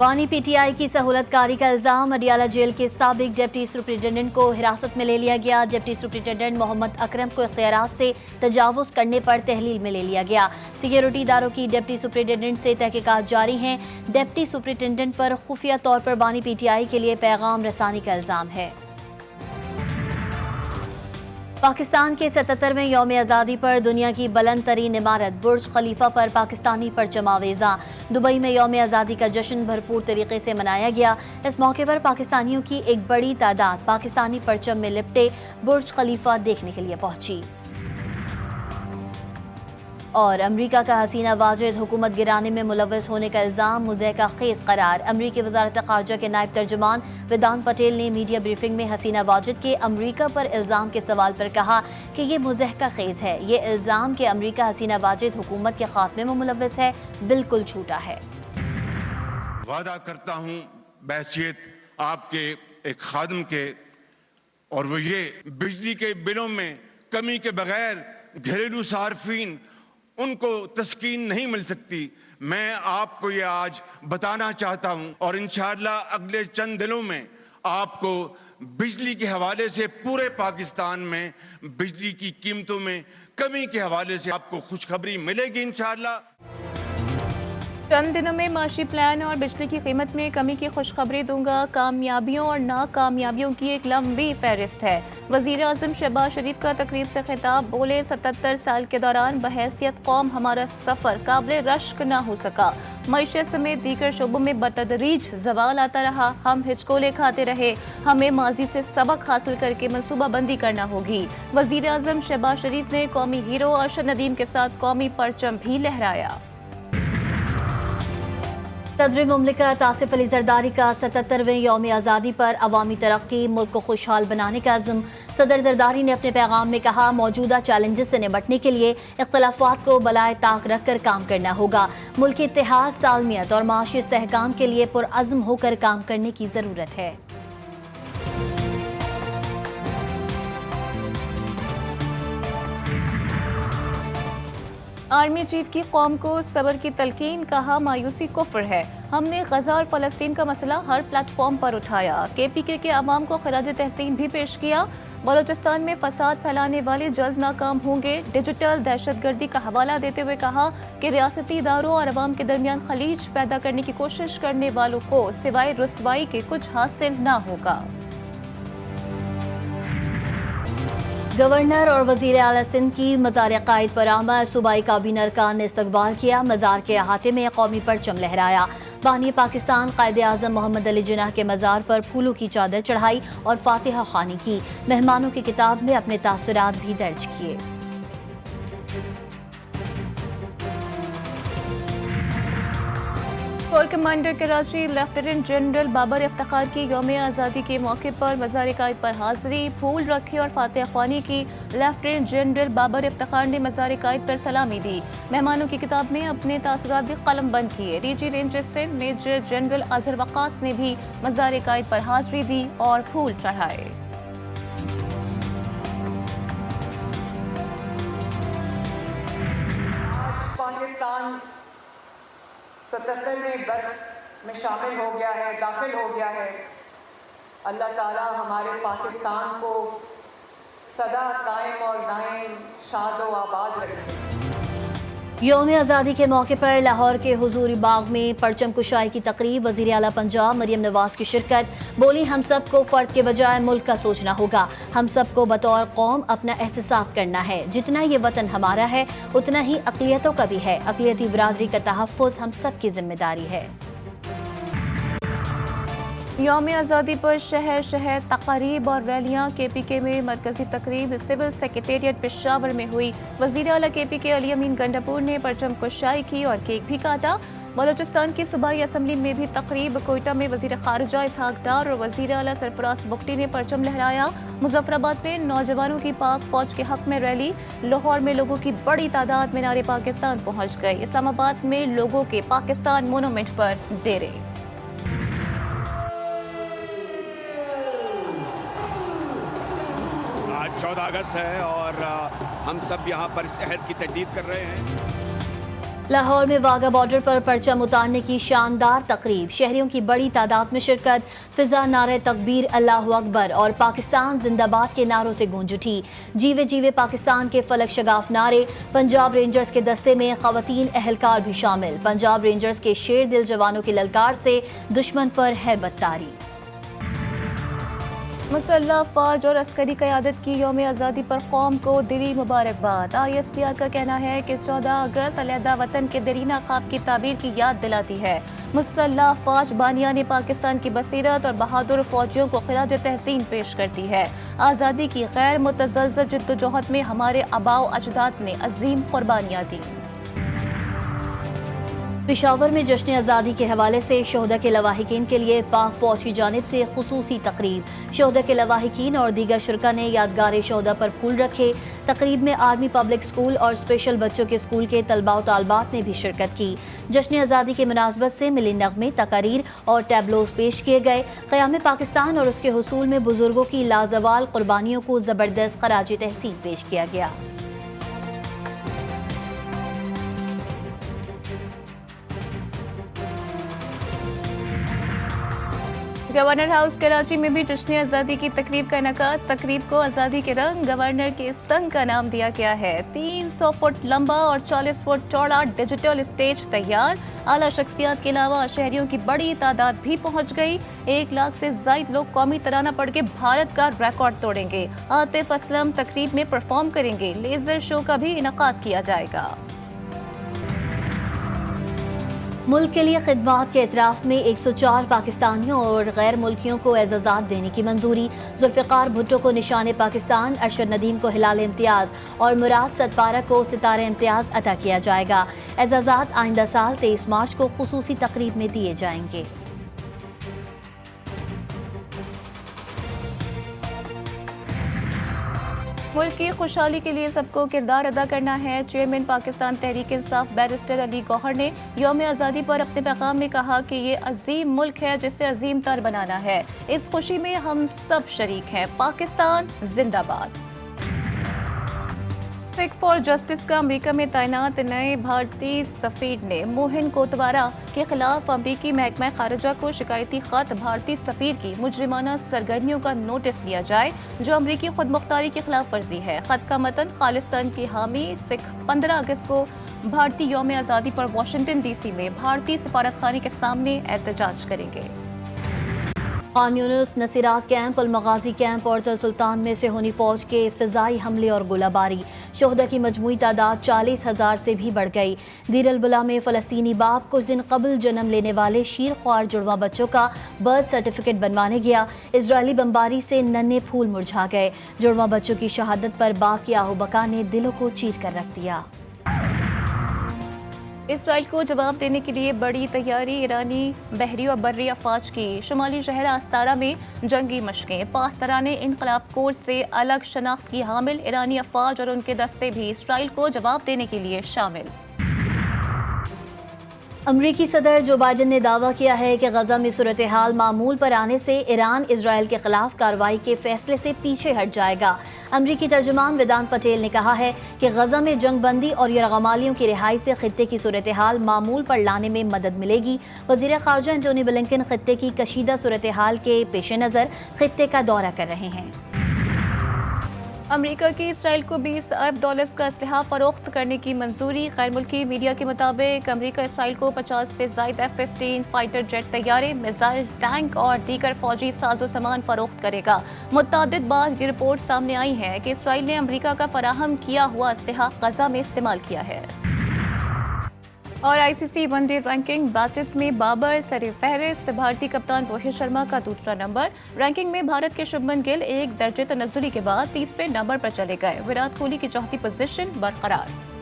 बहानी पीटीआई की सहूलत कारी का इल्जाम। अडियाला जेल के साबिक डिप्टी सुप्रिंटेंडेंट को हिरासत में ले लिया गया। डिप्टी सुप्रिंटेंडेंट मोहम्मद अकरम को इख्तियारात से तजावुज करने पर तहलील में ले लिया गया। सिक्योरिटी इदारों की डिप्टी सुप्रिंटेंडेंट से तहकीकात जारी हैं। डिप्टी सुप्रिंटेंडेंट पर खुफिया तौर पर बहानी पीटीआई के लिए पैगाम रसानी का इल्जाम है। पाकिस्तान के 77वें यौम आज़ादी पर दुनिया की बुलंद तरीन इमारत बुर्ज खलीफा पर पाकिस्तानी परचम आवेज़ा। दुबई में यौम आज़ादी का जश्न भरपूर तरीके से मनाया गया। इस मौके पर पाकिस्तानियों की एक बड़ी तादाद पाकिस्तानी परचम में लिपटे बुर्ज खलीफा देखने के लिए पहुंची। और अमरीका का हसीना वाजिद हुकूमत गिराने में मुलव्वस होने का इल्ज़ाम मुज़हका खेज़ करार। अमरीकी वज़ारत ख़ारजा के नायब तर्जुमान वेदांत पटेल ने मीडिया ब्रीफिंग में हसीना वाजिद के अमरीका पर इल्ज़ाम के सवाल पर कहा कि ये मुज़हका खेज़ है। ये इल्ज़ाम कि अमरीका हसीना वाजिद हुकूमत के खात्मे में मुलव्वस है बिल्कुल झूठा है। वादा करता हूँ बहैसियत आपके एक खादिम के, और वो ये बिजली के बिलों में कमी के बगैर घरेलू सार्फिन उनको तस्कीन नहीं मिल सकती। मैं आपको ये आज बताना चाहता हूं और इंशाअल्लाह अगले चंद दिनों में आपको बिजली के हवाले से पूरे पाकिस्तान में बिजली की कीमतों में कमी के हवाले से आपको खुशखबरी मिलेगी इंशाअल्लाह। चंद दिनों में माशी प्लान और बिजली की कीमत में कमी की खुशखबरी दूंगा। कामयाबियों और नाकामयाबियों की एक लंबी फहरिस्त है। वज़ीर आज़म शहबाज शरीफ का तकरीब से खिताब। बोले 77 साल के दौरान बहैसियत कौम हमारा सफ़र काबिल रश्क ना हो सका। मईशत समेत दीगर शोबों में बतदरीज ज़वाल आता रहा। हम हिचकोले खाते रहे। हमें माजी से सबक हासिल करके मनसूबा बंदी करना होगी। वज़ीर आज़म शहबाज शरीफ ने कौमी हीरो अरशद नदीम के साथ कौमी परचम भी लहराया। सदर मुमलिकत आसिफ अली जरदारी का 77वें यौम आज़ादी पर अवामी तरक्की मुल्क को खुशहाल बनाने का अज़्म। सदर जरदारी ने अपने पैगाम में कहा मौजूदा चैलेंजेस से निपटने के लिए इख्तिलाफात को बलाए ताक रख कर काम करना होगा। मुल्क की इत्तेहाद, सालमियत और माशी इस्तेहकाम के लिए पुरअज़्म होकर काम करने की ज़रूरत है। आर्मी चीफ की कौम को सब्र की तलकीन, कहा मायूसी कुफ्र है। हमने गजा और फलस्तीन का मसला हर प्लेटफॉर्म पर उठाया। केपीके के अवाम को खराज तहसीन भी पेश किया। बलोचिस्तान में फसाद फैलाने वाले जल्द नाकाम होंगे। डिजिटल दहशतगर्दी का हवाला देते हुए कहा कि रियासती इदारों और अवाम के दरमियान खलीज पैदा करने की कोशिश करने वालों को सिवाय रुसवाई के कुछ हासिल ना होगा। गवर्नर और वज़ीर आला सिंध की मज़ार कायद पर आमद। सूबाई काबीना अरकान ने इस्तकबाल किया। मज़ार के अहाते में कौमी परचम लहराया। बानी पाकिस्तान कायदे आज़म मोहम्मद अली जिन्नाह के मज़ार पर फूलों की चादर चढ़ाई और फातिहा ख़्वानी की। मेहमानों की किताब में अपने तासुरात भी दर्ज किए। Corps commander Karachi lieutenant general Babar Iftikhar की यौम आज़ादी के मौके पर मज़ार कायद पर हाज़िरी, फूल रखे और फातिहा ख़्वानी की। लेफ्टिनेंट जनरल बाबर इफ्तिखार ने मज़ार कायद पर सलामी दी। मेहमानों की किताब में अपने तासुरात भी कलम बंद किए। DG rangers Sindh major general Azhar Waqas ने भी मज़ार कायद पर हाज़िरी दी और फूल चढ़ाए। पाकिस्तान 77वें बरस में शामिल हो गया है, दाखिल हो गया है। अल्लाह ताला हमारे पाकिस्तान को सदा कायम और दायम शाद व आबाद रखे। यौम आज़ादी के मौके पर लाहौर के हुजूरी बाग में परचम कुशाई की तकरीब। वज़ीर आला पंजाब मरियम नवाज की शिरकत। बोली हम सब को फ़र्द के बजाय मुल्क का सोचना होगा। हम सब को बतौर कौम अपना एहतसाब करना है। जितना ये वतन हमारा है उतना ही अक़लियतों का भी है। अक़लियती बिरादरी का तहफ़्फ़ुज़ हम सब की जिम्मेदारी है। यौम आज़ादी पर शहर शहर तक़रीब और रैलियाँ। केपीके में मरकज़ी तकरीब सिविल सेक्रेटेरिएट पेशावर में हुई। वज़ीर आला केपीके अली अमीन गंडापुर ने परचम कुशाई की और केक भी काटा। बलोचिस्तान की सूबाई असम्बली में भी तकरीब। कोयटा में वज़ीर ख़ारिजा इसहाक़ डार और वज़ीर आला सरफराज बुगटी ने परचम लहराया। मुज़फ़्फ़राबाद में नौजवानों की पाक फ़ौज के हक़ में रैली। लाहौर में लोगों की बड़ी तादाद मीनार पाकिस्तान पहुँच गई। इस्लामाबाद में लोगों के पाकिस्तान मोनूमेंट पर डेरे। आज 14 अगस्त है और हम सब यहाँ पर इस अहद की तजदीद कर रहे हैं لاہور میں واغہ بارڈر پر پرچم اتارنے کی شاندار تقریب، شہریوں کی بڑی تعداد میں شرکت، فضا نعرہ تکبیر، اللہ اکبر اور پاکستان زندہ باد کے نعروں سے گونج اٹھی۔ جیوے جیوے پاکستان کے فلک شگاف نعرے، پنجاب رینجرز کے دستے میں خواتین اہلکار بھی شامل، پنجاب رینجرز کے شیر دل جوانوں کی للکار سے دشمن پر ہیبت طاری۔ مسلح افواج اور عسکری قیادت کی یوم آزادی پر قوم کو دلی مبارکباد۔ ISPR کا کہنا ہے کہ 14 اگست علیحدہ وطن کے دیرینہ خواب کی تعبیر کی یاد دلاتی ہے۔ مسلح افواج بانیان پاکستان کی بصیرت اور بہادر فوجیوں کو خراج تحسین پیش کرتی ہے۔ آزادی کی غیر متزلزل جدوجہد میں ہمارے آباء و اجداد نے عظیم قربانیاں دی۔ پشاور میں جشن آزادی کے حوالے سے شہداء کے لواحقین کے لیے پاک فوج کی جانب سے خصوصی تقریب، شہداء کے لواحقین اور دیگر شرکاء نے یادگار شہداء پر پھول رکھے۔ تقریب میں آرمی پبلک اسکول اور اسپیشل بچوں کے اسکول کے طلباء و طالبات نے بھی شرکت کی۔ جشن آزادی کی مناسبت سے ملی نغمے، تقاریر اور ٹیبلوز پیش کیے گئے۔ قیام پاکستان اور اس کے حصول میں بزرگوں کی لازوال قربانیوں کو زبردست خراج تحسین پیش کیا گیا۔ گورنر ہاؤس کراچی میں بھی جشن آزادی کی تقریب کا انعقاد۔ تقریب کو آزادی کے رنگ گورنر کے سنگ کا نام دیا گیا ہے۔ 300 فٹ لمبا اور 40 فٹ چوڑا ڈیجیٹل اسٹیج تیار۔ اعلیٰ شخصیات کے علاوہ شہریوں کی بڑی تعداد بھی پہنچ گئی۔ 1 لاکھ سے زائد لوگ قومی ترانہ پڑھ کے بھارت کا ریکارڈ توڑیں گے۔ عاطف اسلم تقریب میں پرفارم کریں گے۔ لیزر شو کا بھی انعقاد کیا جائے گا۔ ملک کے لیے خدمات کے اعتراف میں 104 پاکستانیوں اور غیر ملکیوں کو اعزازات دینے کی منظوری۔ ذوالفقار بھٹو کو نشان پاکستان، ارشد ندیم کو ہلال امتیاز اور مراد ستپارہ کو ستارہ امتیاز عطا کیا جائے گا۔ اعزازات آئندہ سال 23 مارچ کو خصوصی تقریب میں دیے جائیں گے۔ ملک کی خوشحالی کے لیے سب کو کردار ادا کرنا ہے۔ چیئرمین پاکستان تحریک انصاف بیرسٹر علی گوہر نے یوم آزادی پر اپنے پیغام میں کہا کہ یہ عظیم ملک ہے جسے عظیم تر بنانا ہے۔ اس خوشی میں ہم سب شریک ہیں۔ پاکستان زندہ باد۔ سکھ فار جسٹس کا امریکہ میں تعینات نئے بھارتی سفیر نے موہن کوتوارا کے خلاف امریکی محکمہ خارجہ کو شکایتی خط بھارتی سفیر کی مجرمانہ سرگرمیوں کا نوٹس لیا جائے جو امریکی خود مختاری کی خلاف ورزی ہے۔ خط کا متن خالصتاً کی حامی سکھ 15 اگست کو بھارتی یوم آزادی پر واشنگٹن ڈی سی میں بھارتی سفارتخانے کے سامنے احتجاج کریں گے۔ خان یونس، نصیرات کیمپ، المغازی کیمپ اور تل سلطان میں صہیونی فوج کے فضائی حملے اور گولہ باری، شہداء کی مجموعی تعداد 40,000 سے بھی بڑھ گئی۔ دیر البلح میں فلسطینی باپ کچھ دن قبل جنم لینے والے شیر خوار جڑواں بچوں کا برتھ سرٹیفکیٹ بنوانے گیا۔ اسرائیلی بمباری سے ننھے پھول مرجھا گئے۔ جڑواں بچوں کی شہادت پر باپ کی آہو بکا نے دلوں کو چیر کر رکھ دیا۔ اسرائیل کو جواب دینے کے لیے بڑی تیاری، ایرانی بحری اور بری افواج کی شمالی شہر استارا میں جنگی مشقیں۔ پاسداران انقلاب کورس سے الگ شناخت کی حامل ایرانی افواج اور ان کے دستے بھی اسرائیل کو جواب دینے کے لیے شامل۔ امریکی صدر جو بائیڈن نے دعویٰ کیا ہے کہ غزہ میں صورتحال معمول پر آنے سے ایران اسرائیل کے خلاف کارروائی کے فیصلے سے پیچھے ہٹ جائے گا۔ امریکی ترجمان ویدانت پٹیل نے کہا ہے کہ غزہ میں جنگ بندی اور یرغمالیوں کی رہائی سے خطے کی صورتحال معمول پر لانے میں مدد ملے گی۔ وزیر خارجہ انٹونی بلنکن خطے کی کشیدہ صورتحال کے پیش نظر خطے کا دورہ کر رہے ہیں۔ امریکہ کی اسرائیل کو $20 ارب کا اسلحہ فروخت کرنے کی منظوری۔ غیر ملکی میڈیا کے مطابق امریکہ اسرائیل کو 50 سے زائد F-15 فائٹر جیٹ طیارے، میزائل، ٹینک اور دیگر فوجی ساز و سامان فروخت کرے گا۔ متعدد بار یہ رپورٹ سامنے آئی ہے کہ اسرائیل نے امریکہ کا فراہم کیا ہوا اسلحہ غزہ میں استعمال کیا ہے۔ اور ICC ون ڈے رینکنگ بیچز میں بابر سر فہرست، بھارتی کپتان روہت شرما کا دوسرا نمبر۔ رینکنگ میں بھارت کے شبمن گل ایک درجے تنزلی کے بعد تیسرے نمبر پر چلے گئے۔ وراٹ کوہلی کی چوتھی پوزیشن برقرار۔